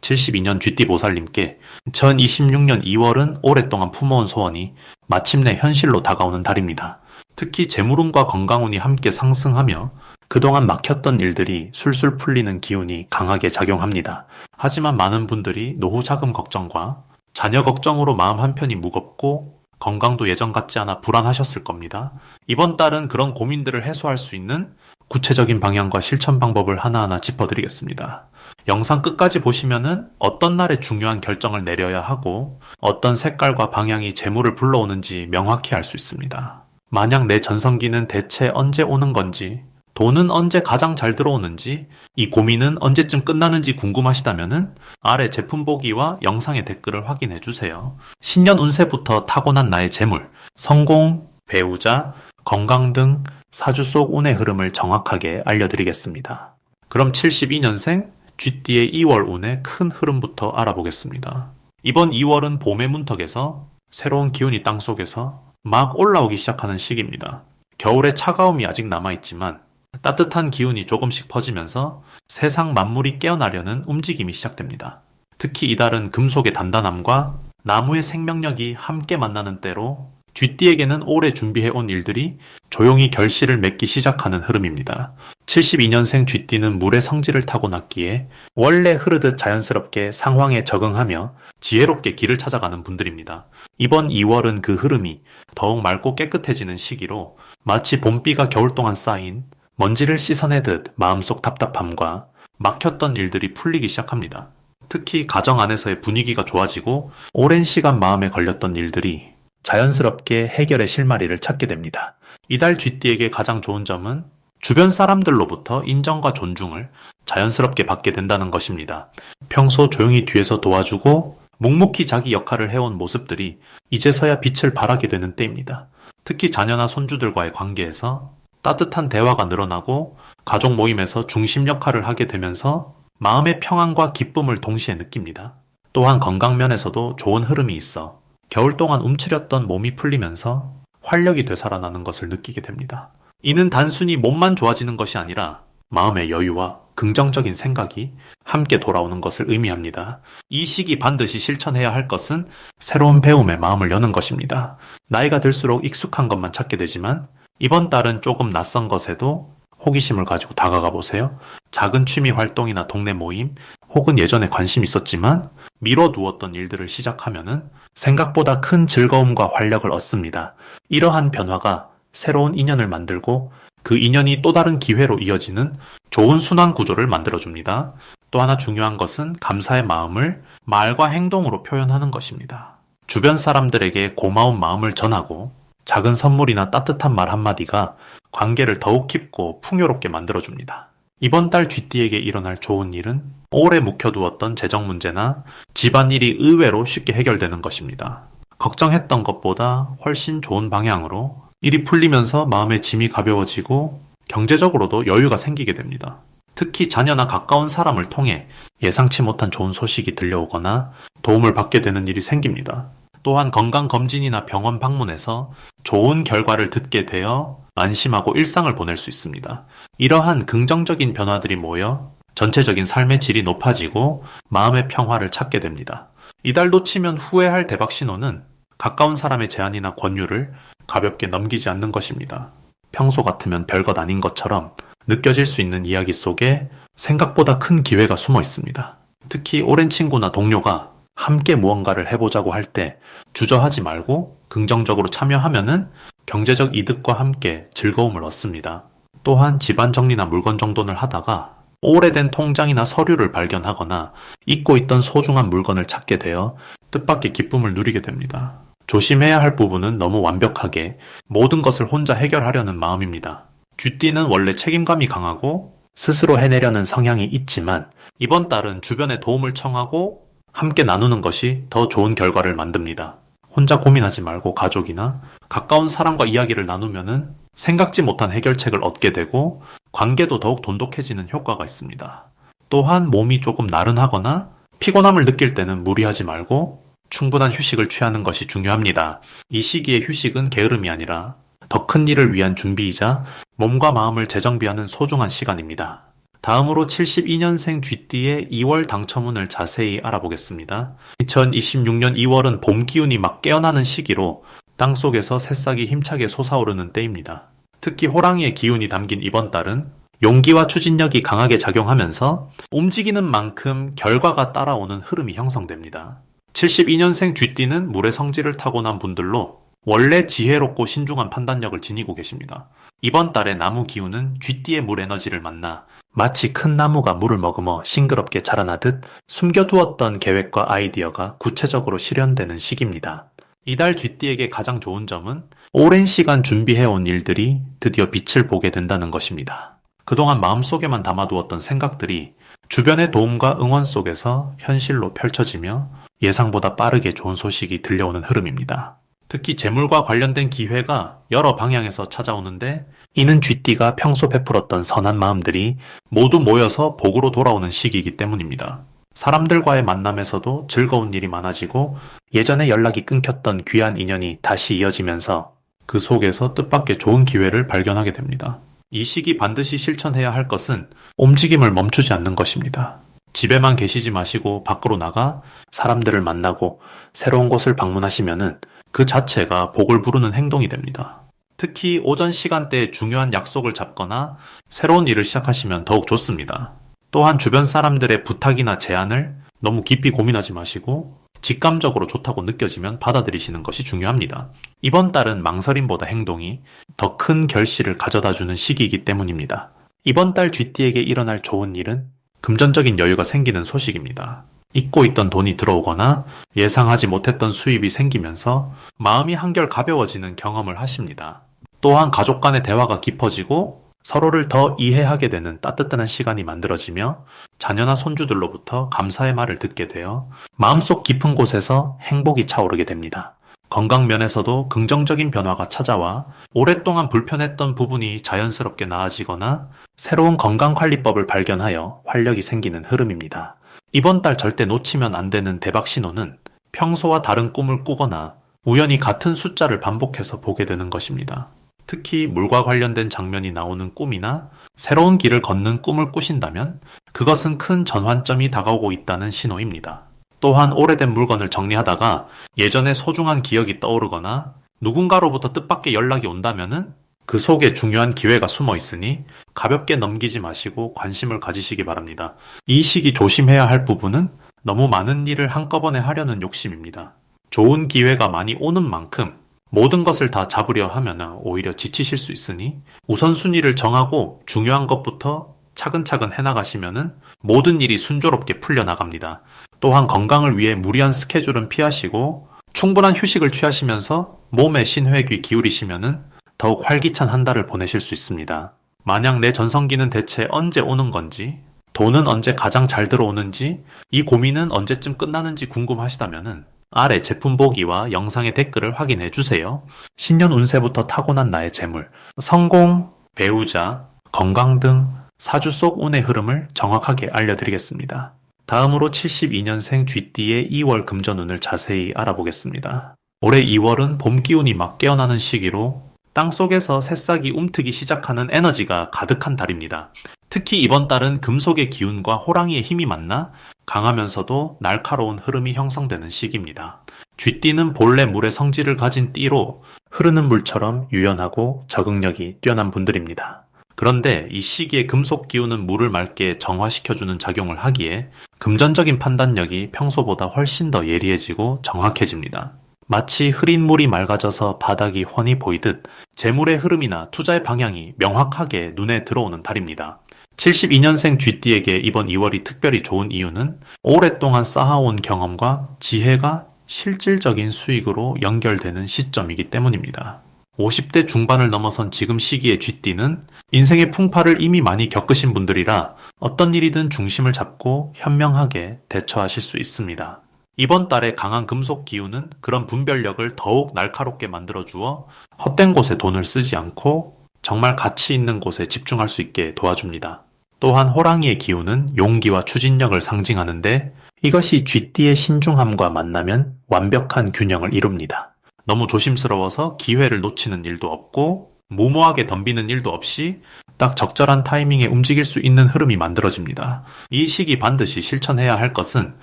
72년 쥐띠 보살님께 2026년 2월은 오랫동안 품어온 소원이 마침내 현실로 다가오는 달입니다. 특히 재물운과 건강운이 함께 상승하며 그동안 막혔던 일들이 술술 풀리는 기운이 강하게 작용합니다. 하지만 많은 분들이 노후 자금 걱정과 자녀 걱정으로 마음 한편이 무겁고 건강도 예전 같지 않아 불안하셨을 겁니다. 이번 달은 그런 고민들을 해소할 수 있는 구체적인 방향과 실천 방법을 하나하나 짚어드리겠습니다. 영상 끝까지 보시면은 어떤 날에 중요한 결정을 내려야 하고 어떤 색깔과 방향이 재물을 불러오는지 명확히 알 수 있습니다. 만약 내 전성기는 대체 언제 오는 건지, 돈은 언제 가장 잘 들어오는지, 이 고민은 언제쯤 끝나는지 궁금하시다면은 아래 제품 보기와 영상의 댓글을 확인해 주세요. 신년 운세부터 타고난 나의 재물, 성공, 배우자, 건강 등 사주 속 운의 흐름을 정확하게 알려드리겠습니다. 그럼 72년생 쥐띠의 2월 운의 큰 흐름부터 알아보겠습니다. 이번 2월은 봄의 문턱에서 새로운 기운이 땅속에서 막 올라오기 시작하는 시기입니다. 겨울의 차가움이 아직 남아있지만 따뜻한 기운이 조금씩 퍼지면서 세상 만물이 깨어나려는 움직임이 시작됩니다. 특히 이달은 금속의 단단함과 나무의 생명력이 함께 만나는 때로 쥐띠에게는 오래 준비해온 일들이 조용히 결실을 맺기 시작하는 흐름입니다. 72년생 쥐띠는 물의 성질을 타고났기에 원래 흐르듯 자연스럽게 상황에 적응하며 지혜롭게 길을 찾아가는 분들입니다. 이번 2월은 그 흐름이 더욱 맑고 깨끗해지는 시기로 마치 봄비가 겨울 동안 쌓인 먼지를 씻어내듯 마음속 답답함과 막혔던 일들이 풀리기 시작합니다. 특히 가정 안에서의 분위기가 좋아지고 오랜 시간 마음에 걸렸던 일들이 자연스럽게 해결의 실마리를 찾게 됩니다. 이달 쥐띠에게 가장 좋은 점은 주변 사람들로부터 인정과 존중을 자연스럽게 받게 된다는 것입니다. 평소 조용히 뒤에서 도와주고 묵묵히 자기 역할을 해온 모습들이 이제서야 빛을 발하게 되는 때입니다. 특히 자녀나 손주들과의 관계에서 따뜻한 대화가 늘어나고 가족 모임에서 중심 역할을 하게 되면서 마음의 평안과 기쁨을 동시에 느낍니다. 또한 건강면에서도 좋은 흐름이 있어 겨울 동안 움츠렸던 몸이 풀리면서 활력이 되살아나는 것을 느끼게 됩니다. 이는 단순히 몸만 좋아지는 것이 아니라 마음의 여유와 긍정적인 생각이 함께 돌아오는 것을 의미합니다. 이 시기 반드시 실천해야 할 것은 새로운 배움에 마음을 여는 것입니다. 나이가 들수록 익숙한 것만 찾게 되지만 이번 달은 조금 낯선 것에도 호기심을 가지고 다가가 보세요. 작은 취미 활동이나 동네 모임, 혹은 예전에 관심 있었지만 미뤄두었던 일들을 시작하면은 생각보다 큰 즐거움과 활력을 얻습니다. 이러한 변화가 새로운 인연을 만들고 그 인연이 또 다른 기회로 이어지는 좋은 순환 구조를 만들어줍니다. 또 하나 중요한 것은 감사의 마음을 말과 행동으로 표현하는 것입니다. 주변 사람들에게 고마운 마음을 전하고 작은 선물이나 따뜻한 말 한마디가 관계를 더욱 깊고 풍요롭게 만들어줍니다. 이번 달 쥐띠에게 일어날 좋은 일은 오래 묵혀두었던 재정 문제나 집안일이 의외로 쉽게 해결되는 것입니다. 걱정했던 것보다 훨씬 좋은 방향으로 일이 풀리면서 마음의 짐이 가벼워지고 경제적으로도 여유가 생기게 됩니다. 특히 자녀나 가까운 사람을 통해 예상치 못한 좋은 소식이 들려오거나 도움을 받게 되는 일이 생깁니다. 또한 건강검진이나 병원 방문해서 좋은 결과를 듣게 되어 안심하고 일상을 보낼 수 있습니다. 이러한 긍정적인 변화들이 모여 전체적인 삶의 질이 높아지고 마음의 평화를 찾게 됩니다. 이달 놓치면 후회할 대박 신호는 가까운 사람의 제안이나 권유를 가볍게 넘기지 않는 것입니다. 평소 같으면 별것 아닌 것처럼 느껴질 수 있는 이야기 속에 생각보다 큰 기회가 숨어 있습니다. 특히 오랜 친구나 동료가 함께 무언가를 해보자고 할 때 주저하지 말고 긍정적으로 참여하면은 경제적 이득과 함께 즐거움을 얻습니다. 또한 집안 정리나 물건 정돈을 하다가 오래된 통장이나 서류를 발견하거나 잊고 있던 소중한 물건을 찾게 되어 뜻밖의 기쁨을 누리게 됩니다. 조심해야 할 부분은 너무 완벽하게 모든 것을 혼자 해결하려는 마음입니다. 쥐띠는 원래 책임감이 강하고 스스로 해내려는 성향이 있지만 이번 달은 주변에 도움을 청하고 함께 나누는 것이 더 좋은 결과를 만듭니다. 혼자 고민하지 말고 가족이나 가까운 사람과 이야기를 나누면은 생각지 못한 해결책을 얻게 되고 관계도 더욱 돈독해지는 효과가 있습니다. 또한 몸이 조금 나른하거나 피곤함을 느낄 때는 무리하지 말고 충분한 휴식을 취하는 것이 중요합니다. 이 시기의 휴식은 게으름이 아니라 더 큰 일을 위한 준비이자 몸과 마음을 재정비하는 소중한 시간입니다. 다음으로 72년생 쥐띠의 2월 당첨운을 자세히 알아보겠습니다. 2026년 2월은 봄 기운이 막 깨어나는 시기로 땅속에서 새싹이 힘차게 솟아오르는 때입니다. 특히 호랑이의 기운이 담긴 이번 달은 용기와 추진력이 강하게 작용하면서 움직이는 만큼 결과가 따라오는 흐름이 형성됩니다. 72년생 쥐띠는 물의 성질을 타고난 분들로 원래 지혜롭고 신중한 판단력을 지니고 계십니다. 이번 달의 나무 기운은 쥐띠의 물 에너지를 만나 마치 큰 나무가 물을 머금어 싱그럽게 자라나듯 숨겨두었던 계획과 아이디어가 구체적으로 실현되는 시기입니다. 이달 쥐띠에게 가장 좋은 점은 오랜 시간 준비해온 일들이 드디어 빛을 보게 된다는 것입니다. 그동안 마음속에만 담아두었던 생각들이 주변의 도움과 응원 속에서 현실로 펼쳐지며 예상보다 빠르게 좋은 소식이 들려오는 흐름입니다. 특히 재물과 관련된 기회가 여러 방향에서 찾아오는데 이는 쥐띠가 평소 베풀었던 선한 마음들이 모두 모여서 복으로 돌아오는 시기이기 때문입니다. 사람들과의 만남에서도 즐거운 일이 많아지고 예전에 연락이 끊겼던 귀한 인연이 다시 이어지면서 그 속에서 뜻밖의 좋은 기회를 발견하게 됩니다. 이 시기 반드시 실천해야 할 것은 움직임을 멈추지 않는 것입니다. 집에만 계시지 마시고 밖으로 나가 사람들을 만나고 새로운 곳을 방문하시면은 그 자체가 복을 부르는 행동이 됩니다. 특히 오전 시간대에 중요한 약속을 잡거나 새로운 일을 시작하시면 더욱 좋습니다. 또한 주변 사람들의 부탁이나 제안을 너무 깊이 고민하지 마시고 직감적으로 좋다고 느껴지면 받아들이시는 것이 중요합니다. 이번 달은 망설임보다 행동이 더 큰 결실을 가져다주는 시기이기 때문입니다. 이번 달 쥐띠에게 일어날 좋은 일은 금전적인 여유가 생기는 소식입니다. 잊고 있던 돈이 들어오거나 예상하지 못했던 수입이 생기면서 마음이 한결 가벼워지는 경험을 하십니다. 또한 가족 간의 대화가 깊어지고 서로를 더 이해하게 되는 따뜻한 시간이 만들어지며 자녀나 손주들로부터 감사의 말을 듣게 되어 마음속 깊은 곳에서 행복이 차오르게 됩니다. 건강 면에서도 긍정적인 변화가 찾아와 오랫동안 불편했던 부분이 자연스럽게 나아지거나 새로운 건강관리법을 발견하여 활력이 생기는 흐름입니다. 이번 달 절대 놓치면 안 되는 대박 신호는 평소와 다른 꿈을 꾸거나 우연히 같은 숫자를 반복해서 보게 되는 것입니다. 특히 물과 관련된 장면이 나오는 꿈이나 새로운 길을 걷는 꿈을 꾸신다면 그것은 큰 전환점이 다가오고 있다는 신호입니다. 또한 오래된 물건을 정리하다가 예전에 소중한 기억이 떠오르거나 누군가로부터 뜻밖의 연락이 온다면은 그 속에 중요한 기회가 숨어 있으니 가볍게 넘기지 마시고 관심을 가지시기 바랍니다. 이 시기 조심해야 할 부분은 너무 많은 일을 한꺼번에 하려는 욕심입니다. 좋은 기회가 많이 오는 만큼 모든 것을 다 잡으려 하면 오히려 지치실 수 있으니 우선순위를 정하고 중요한 것부터 차근차근 해나가시면 모든 일이 순조롭게 풀려나갑니다. 또한 건강을 위해 무리한 스케줄은 피하시고 충분한 휴식을 취하시면서 몸에 신회귀 기울이시면 더욱 활기찬 한 달을 보내실 수 있습니다. 만약 내 전성기는 대체 언제 오는 건지, 돈은 언제 가장 잘 들어오는지, 이 고민은 언제쯤 끝나는지 궁금하시다면 아래 제품 보기와 영상의 댓글을 확인해 주세요. 신년 운세부터 타고난 나의 재물, 성공, 배우자, 건강 등 사주 속 운의 흐름을 정확하게 알려드리겠습니다. 다음으로 72년생 쥐띠의 2월 금전운을 자세히 알아보겠습니다. 올해 2월은 봄 기운이 막 깨어나는 시기로 땅속에서 새싹이 움트기 시작하는 에너지가 가득한 달입니다. 특히 이번 달은 금속의 기운과 호랑이의 힘이 만나 강하면서도 날카로운 흐름이 형성되는 시기입니다. 쥐띠는 본래 물의 성질을 가진 띠로 흐르는 물처럼 유연하고 적응력이 뛰어난 분들입니다. 그런데 이 시기에 금속 기운은 물을 맑게 정화시켜주는 작용을 하기에 금전적인 판단력이 평소보다 훨씬 더 예리해지고 정확해집니다. 마치 흐린 물이 맑아져서 바닥이 훤히 보이듯 재물의 흐름이나 투자의 방향이 명확하게 눈에 들어오는 달입니다. 72년생 쥐띠에게 이번 2월이 특별히 좋은 이유는 오랫동안 쌓아온 경험과 지혜가 실질적인 수익으로 연결되는 시점이기 때문입니다. 50대 중반을 넘어선 지금 시기의 쥐띠는 인생의 풍파를 이미 많이 겪으신 분들이라 어떤 일이든 중심을 잡고 현명하게 대처하실 수 있습니다. 이번 달의 강한 금속 기운은 그런 분별력을 더욱 날카롭게 만들어주어 헛된 곳에 돈을 쓰지 않고 정말 가치 있는 곳에 집중할 수 있게 도와줍니다. 또한 호랑이의 기운은 용기와 추진력을 상징하는데 이것이 쥐띠의 신중함과 만나면 완벽한 균형을 이룹니다. 너무 조심스러워서 기회를 놓치는 일도 없고 무모하게 덤비는 일도 없이 딱 적절한 타이밍에 움직일 수 있는 흐름이 만들어집니다. 이 시기 반드시 실천해야 할 것은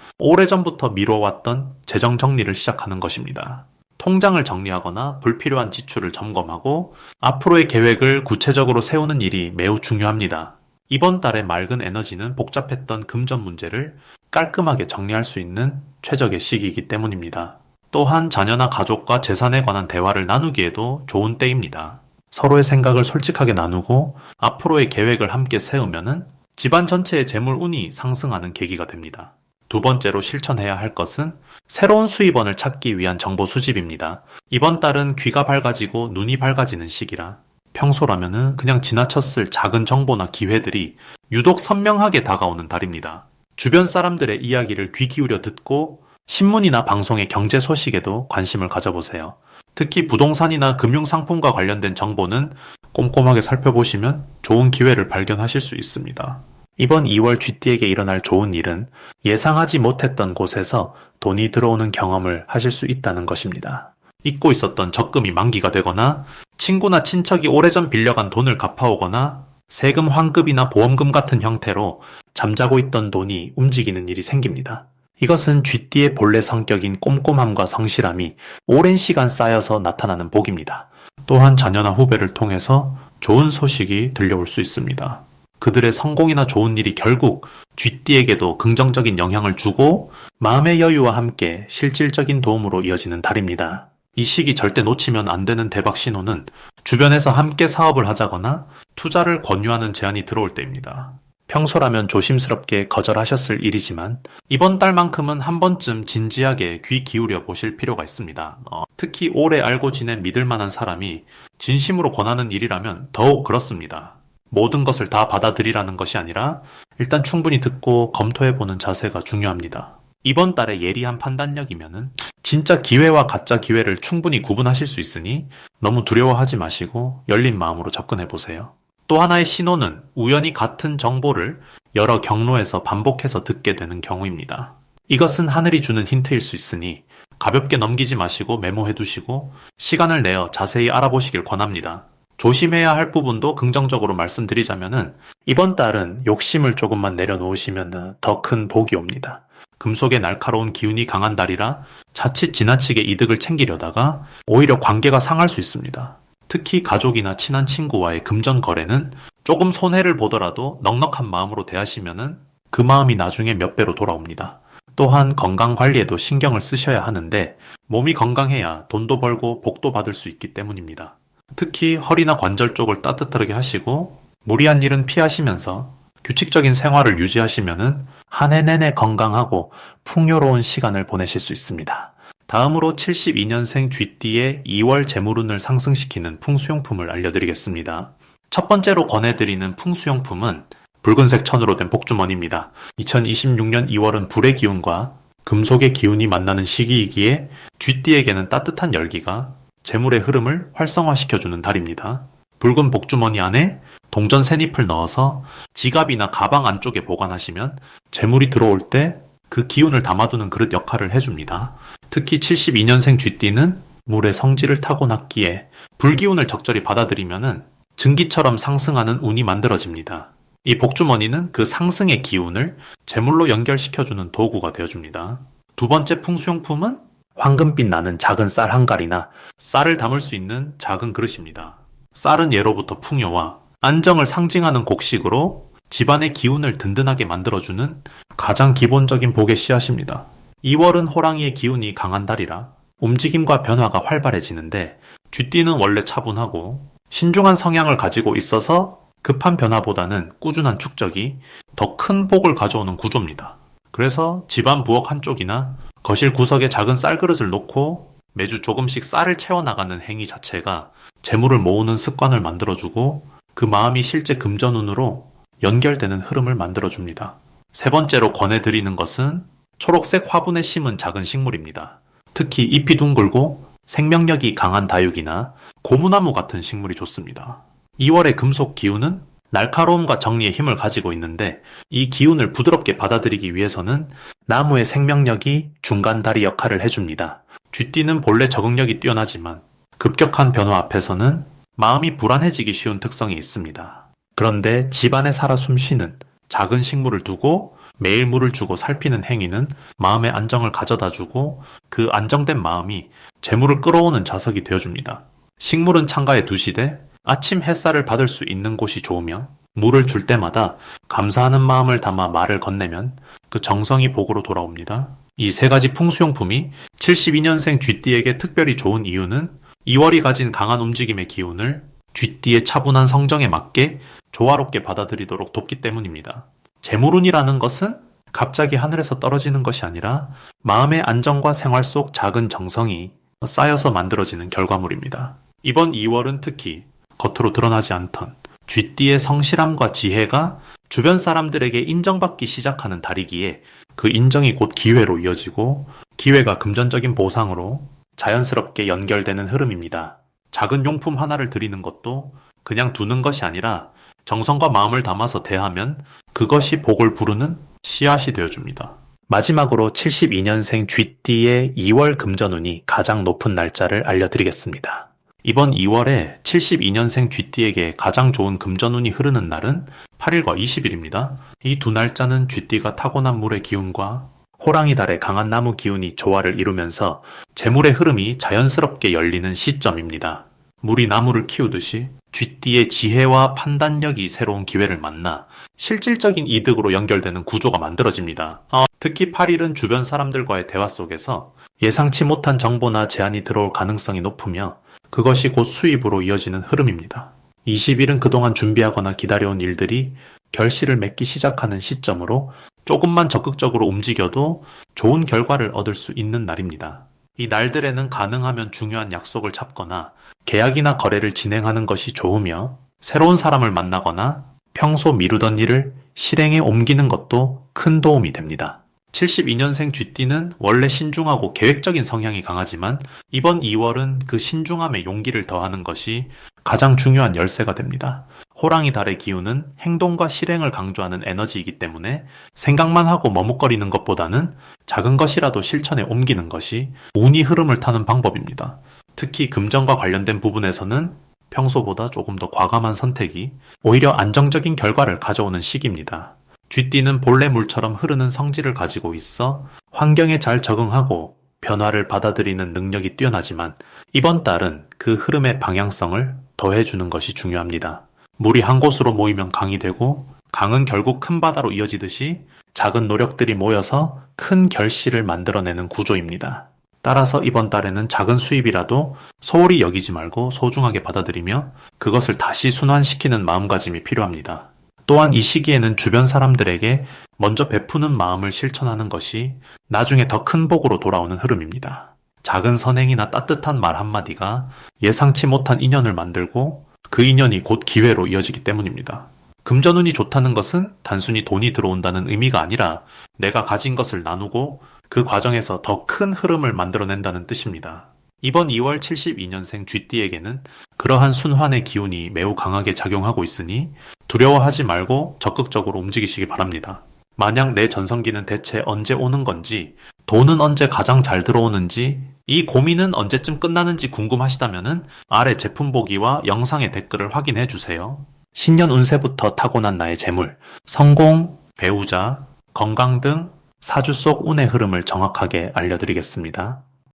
오래전부터 미뤄왔던 재정 정리를 시작하는 것입니다. 통장을 정리하거나 불필요한 지출을 점검하고 앞으로의 계획을 구체적으로 세우는 일이 매우 중요합니다. 이번 달의 맑은 에너지는 복잡했던 금전 문제를 깔끔하게 정리할 수 있는 최적의 시기이기 때문입니다. 또한 자녀나 가족과 재산에 관한 대화를 나누기에도 좋은 때입니다. 서로의 생각을 솔직하게 나누고 앞으로의 계획을 함께 세우면은 집안 전체의 재물운이 상승하는 계기가 됩니다. 두 번째로 실천해야 할 것은 새로운 수입원을 찾기 위한 정보 수집입니다. 이번 달은 귀가 밝아지고 눈이 밝아지는 시기라 평소라면은 그냥 지나쳤을 작은 정보나 기회들이 유독 선명하게 다가오는 달입니다. 주변 사람들의 이야기를 귀 기울여 듣고 신문이나 방송의 경제 소식에도 관심을 가져보세요. 특히 부동산이나 금융상품과 관련된 정보는 꼼꼼하게 살펴보시면 좋은 기회를 발견하실 수 있습니다. 이번 2월 쥐띠에게 일어날 좋은 일은 예상하지 못했던 곳에서 돈이 들어오는 경험을 하실 수 있다는 것입니다. 잊고 있었던 적금이 만기가 되거나 친구나 친척이 오래전 빌려간 돈을 갚아오거나 세금 환급이나 보험금 같은 형태로 잠자고 있던 돈이 움직이는 일이 생깁니다. 이것은 쥐띠의 본래 성격인 꼼꼼함과 성실함이 오랜 시간 쌓여서 나타나는 복입니다. 또한 자녀나 후배를 통해서 좋은 소식이 들려올 수 있습니다. 그들의 성공이나 좋은 일이 결국 쥐띠에게도 긍정적인 영향을 주고 마음의 여유와 함께 실질적인 도움으로 이어지는 달입니다. 이 시기 절대 놓치면 안 되는 대박 신호는 주변에서 함께 사업을 하자거나 투자를 권유하는 제안이 들어올 때입니다. 평소라면 조심스럽게 거절하셨을 일이지만 이번 달만큼은 한 번쯤 진지하게 귀 기울여 보실 필요가 있습니다. 특히 오래 알고 지낸 믿을 만한 사람이 진심으로 권하는 일이라면 더욱 그렇습니다. 모든 것을 다 받아들이라는 것이 아니라 일단 충분히 듣고 검토해보는 자세가 중요합니다. 이번 달에 예리한 판단력이면은 진짜 기회와 가짜 기회를 충분히 구분하실 수 있으니 너무 두려워하지 마시고 열린 마음으로 접근해보세요. 또 하나의 신호는 우연히 같은 정보를 여러 경로에서 반복해서 듣게 되는 경우입니다. 이것은 하늘이 주는 힌트일 수 있으니 가볍게 넘기지 마시고 메모해 두시고 시간을 내어 자세히 알아보시길 권합니다. 조심해야 할 부분도 긍정적으로 말씀드리자면은 이번 달은 욕심을 조금만 내려놓으시면 더 큰 복이 옵니다. 금속의 날카로운 기운이 강한 달이라 자칫 지나치게 이득을 챙기려다가 오히려 관계가 상할 수 있습니다. 특히 가족이나 친한 친구와의 금전 거래는 조금 손해를 보더라도 넉넉한 마음으로 대하시면은 그 마음이 나중에 몇 배로 돌아옵니다. 또한 건강 관리에도 신경을 쓰셔야 하는데 몸이 건강해야 돈도 벌고 복도 받을 수 있기 때문입니다. 특히 허리나 관절 쪽을 따뜻하게 하시고 무리한 일은 피하시면서 규칙적인 생활을 유지하시면은 한 해 내내 건강하고 풍요로운 시간을 보내실 수 있습니다. 다음으로 72년생 쥐띠의 2월 재물운을 상승시키는 풍수용품을 알려드리겠습니다. 첫 번째로 권해드리는 풍수용품은 붉은색 천으로 된 복주머니입니다. 2026년 2월은 불의 기운과 금속의 기운이 만나는 시기이기에 쥐띠에게는 따뜻한 열기가 재물의 흐름을 활성화시켜주는 달입니다. 붉은 복주머니 안에 동전 새 잎을 넣어서 지갑이나 가방 안쪽에 보관하시면 재물이 들어올 때 그 기운을 담아두는 그릇 역할을 해줍니다. 특히 72년생 쥐띠는 물의 성질을 타고났기에 불기운을 적절히 받아들이면 증기처럼 상승하는 운이 만들어집니다. 이 복주머니는 그 상승의 기운을 재물로 연결시켜주는 도구가 되어줍니다. 두 번째 풍수용품은 황금빛 나는 작은 쌀 한갈이나 쌀을 담을 수 있는 작은 그릇입니다. 쌀은 예로부터 풍요와 안정을 상징하는 곡식으로 집안의 기운을 든든하게 만들어주는 가장 기본적인 복의 씨앗입니다. 2월은 호랑이의 기운이 강한 달이라 움직임과 변화가 활발해지는데 쥐띠는 원래 차분하고 신중한 성향을 가지고 있어서 급한 변화보다는 꾸준한 축적이 더 큰 복을 가져오는 구조입니다. 그래서 집안 부엌 한쪽이나 거실 구석에 작은 쌀그릇을 놓고 매주 조금씩 쌀을 채워나가는 행위 자체가 재물을 모으는 습관을 만들어주고 그 마음이 실제 금전운으로 연결되는 흐름을 만들어줍니다. 세 번째로 권해드리는 것은 초록색 화분에 심은 작은 식물입니다. 특히 잎이 둥글고 생명력이 강한 다육이나 고무나무 같은 식물이 좋습니다. 2월의 금속 기운은 날카로움과 정리의 힘을 가지고 있는데 이 기운을 부드럽게 받아들이기 위해서는 나무의 생명력이 중간 다리 역할을 해줍니다. 쥐띠는 본래 적응력이 뛰어나지만 급격한 변화 앞에서는 마음이 불안해지기 쉬운 특성이 있습니다. 그런데 집안에 살아 숨쉬는 작은 식물을 두고 매일 물을 주고 살피는 행위는 마음의 안정을 가져다주고 그 안정된 마음이 재물을 끌어오는 자석이 되어줍니다. 식물은 창가에 두시되 아침 햇살을 받을 수 있는 곳이 좋으며 물을 줄 때마다 감사하는 마음을 담아 말을 건네면 그 정성이 복으로 돌아옵니다. 이 세 가지 풍수용품이 72년생 쥐띠에게 특별히 좋은 이유는 2월이 가진 강한 움직임의 기운을 쥐띠의 차분한 성정에 맞게 조화롭게 받아들이도록 돕기 때문입니다. 재물운이라는 것은 갑자기 하늘에서 떨어지는 것이 아니라 마음의 안정과 생활 속 작은 정성이 쌓여서 만들어지는 결과물입니다. 이번 2월은 특히 겉으로 드러나지 않던 쥐띠의 성실함과 지혜가 주변 사람들에게 인정받기 시작하는 달이기에 그 인정이 곧 기회로 이어지고 기회가 금전적인 보상으로 자연스럽게 연결되는 흐름입니다. 작은 용품 하나를 드리는 것도 그냥 두는 것이 아니라 정성과 마음을 담아서 대하면 그것이 복을 부르는 씨앗이 되어줍니다. 마지막으로 72년생 쥐띠의 2월 금전운이 가장 높은 날짜를 알려드리겠습니다. 이번 2월에 72년생 쥐띠에게 가장 좋은 금전운이 흐르는 날은 8일과 20일입니다. 이 두 날짜는 쥐띠가 타고난 물의 기운과 호랑이 달의 강한 나무 기운이 조화를 이루면서 재물의 흐름이 자연스럽게 열리는 시점입니다. 물이 나무를 키우듯이 쥐띠의 지혜와 판단력이 새로운 기회를 만나 실질적인 이득으로 연결되는 구조가 만들어집니다. 특히 8일은 주변 사람들과의 대화 속에서 예상치 못한 정보나 제안이 들어올 가능성이 높으며 그것이 곧 수입으로 이어지는 흐름입니다. 20일은 그동안 준비하거나 기다려온 일들이 결실을 맺기 시작하는 시점으로 조금만 적극적으로 움직여도 좋은 결과를 얻을 수 있는 날입니다. 이 날들에는 가능하면 중요한 약속을 잡거나 계약이나 거래를 진행하는 것이 좋으며 새로운 사람을 만나거나 평소 미루던 일을 실행에 옮기는 것도 큰 도움이 됩니다. 72년생 쥐띠는 원래 신중하고 계획적인 성향이 강하지만 이번 2월은 그 신중함에 용기를 더하는 것이 가장 중요한 열쇠가 됩니다. 호랑이 달의 기운은 행동과 실행을 강조하는 에너지이기 때문에 생각만 하고 머뭇거리는 것보다는 작은 것이라도 실천에 옮기는 것이 운이 흐름을 타는 방법입니다. 특히 금전과 관련된 부분에서는 평소보다 조금 더 과감한 선택이 오히려 안정적인 결과를 가져오는 시기입니다. 쥐띠는 본래 물처럼 흐르는 성질을 가지고 있어 환경에 잘 적응하고 변화를 받아들이는 능력이 뛰어나지만 이번 달은 그 흐름의 방향성을 더해주는 것이 중요합니다. 물이 한 곳으로 모이면 강이 되고 강은 결국 큰 바다로 이어지듯이 작은 노력들이 모여서 큰 결실을 만들어내는 구조입니다. 따라서 이번 달에는 작은 수입이라도 소홀히 여기지 말고 소중하게 받아들이며 그것을 다시 순환시키는 마음가짐이 필요합니다. 또한 이 시기에는 주변 사람들에게 먼저 베푸는 마음을 실천하는 것이 나중에 더 큰 복으로 돌아오는 흐름입니다. 작은 선행이나 따뜻한 말 한마디가 예상치 못한 인연을 만들고 그 인연이 곧 기회로 이어지기 때문입니다. 금전운이 좋다는 것은 단순히 돈이 들어온다는 의미가 아니라 내가 가진 것을 나누고 그 과정에서 더 큰 흐름을 만들어낸다는 뜻입니다. 이번 2월 72년생 쥐띠에게는 그러한 순환의 기운이 매우 강하게 작용하고 있으니 두려워하지 말고 적극적으로 움직이시기 바랍니다. 만약 내 전성기는 대체 언제 오는 건지, 돈은 언제 가장 잘 들어오는지, 이 고민은 언제쯤 끝나는지 궁금하시다면 아래 제품 보기와 영상의 댓글을 확인해 주세요. 신년 운세부터 타고난 나의 재물, 성공, 배우자, 건강 등 사주 속 운의 흐름을 정확하게 알려드리겠습니다.